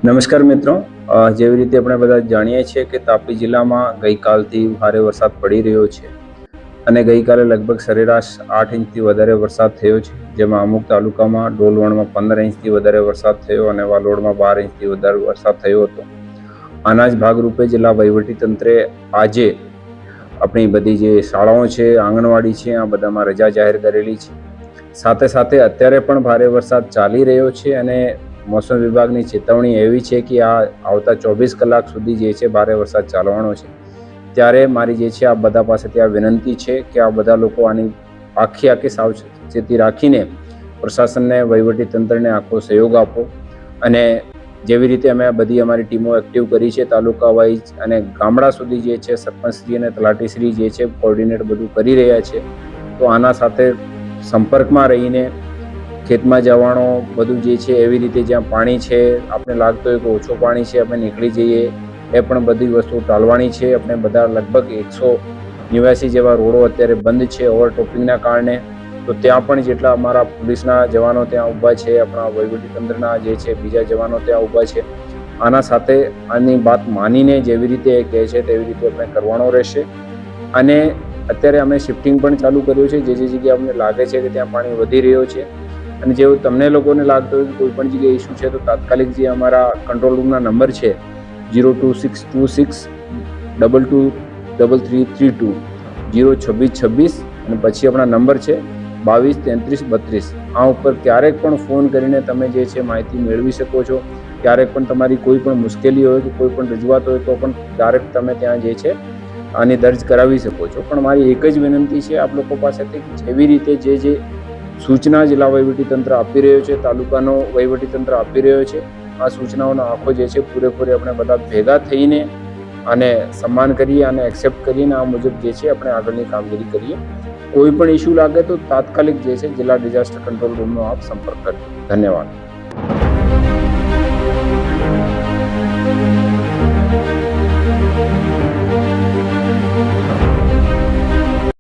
નમસ્કાર મિત્રો, જેવી રીતે આપણે બધા જાણીએ છીએ કે તાપી જિલ્લામાં ગઈકાલથી ભારે વરસાદ પડી રહ્યો છે અને ગઈકાલે લગભગ સરેરાશ 8 ઇંચથી વધારે વરસાદ થયો છે, જેમાં અમુક તાલુકામાં ડોલવણમાં 15 ઇંચથી વધારે વરસાદ થયો અને વાલોડમાં 12 ઇંચથી વધારે વરસાદ થયો હતો. આના જ ભાગરૂપે જિલ્લા વહીવટીતંત્રે આજે આપણી બધી જે શાળાઓ છે, આંગણવાડી છે, આ બધામાં રજા જાહેર કરેલી છે. સાથે સાથે અત્યારે પણ ભારે વરસાદ ચાલી રહ્યો છે અને મોસમ વિભાગની ચેતવણી એવી છે કે આ આવતા 24 કલાક સુધી જે છે ભારે વરસાદ ચાલવાનો છે. ત્યારે મારી જે છે આ બધા પાસેથી આ વિનંતી છે કે આ બધા લોકો આની આખી સાવચેતી રાખીને પ્રશાસનને, વહીવટીતંત્રને આખો સહયોગ આપો. અને જેવી રીતે અમે બધી અમારી ટીમો એક્ટિવ કરી છે તાલુકા વાઇઝ અને ગામડા સુધી જે છે સરપંચશ્રી અને તલાટીશ્રી જે છે કોર્ડિનેટ બધું કરી રહ્યા છે. તો આના સાથે સંપર્કમાં રહીને ખેતમાં જવાનો બધું જે છે એવી રીતે જ્યાં પાણી છે, આપણે લાગતું હોય કે ઓછું પાણી છે, આપણે નીકળી જઈએ, એ પણ બધી વસ્તુ ટાળવાની છે. આપણે બધા લગભગ 189 જેવા રોડો અત્યારે બંધ છે ઓવરટોપિંગના કારણે. તો ત્યાં પણ જેટલા અમારા પોલીસના જવાનો ત્યાં ઊભા છે, આપણા વહીવટીતંત્રના જે છે બીજા જવાનો ત્યાં ઊભા છે. આના સાથે આની વાત માનીને જેવી રીતે કહે છે તેવી રીતે આપણે કરવાનો રહેશે. અને અત્યારે અમે શિફ્ટિંગ પણ ચાલુ કર્યું છે. જે જગ્યાએ અમને લાગે છે કે ત્યાં પાણી વધી રહ્યો છે અને જેવું તમને લોકોને લાગતું હોય કે કોઈ પણ જગ્યાએ ઇસ્યુ છે તો તાત્કાલિક જે અમારા કંટ્રોલ રૂમના નંબર છે 02626 223332 02626 અને પછી આપણા નંબર છે 223332. આ ઉપર ક્યારેક પણ ફોન કરીને તમે જે છે માહિતી મેળવી શકો છો. ક્યારેક પણ તમારી કોઈ પણ મુશ્કેલી હોય કે કોઈ પણ રજૂઆત હોય તો પણ ક્યારેક તમે ત્યાં જે છે આની દર્જ કરાવી શકો છો. પણ મારી એક જ વિનંતી છે આપ લોકો પાસેથી કે જેવી રીતે જે સૂચના જિલ્લા વહીવટીતંત્ર આપી રહ્યો છે, તાલુકાનો વહીવટીતંત્ર આપી રહ્યો છે, આ સૂચનાઓનો આખો જે છે પૂરેપૂરી આપણે બધા ભેગા થઈને અને સન્માન કરીએ અને એક્સેપ્ટ કરીને આ મુજબ જે છે આપણે આગળની કામગીરી કરીએ. કોઈ પણ ઇસ્યુ લાગે તો તાત્કાલિક જે છે જિલ્લા ડિઝાસ્ટર કંટ્રોલ રૂમનો આપ સંપર્ક કરજો. ધન્યવાદ.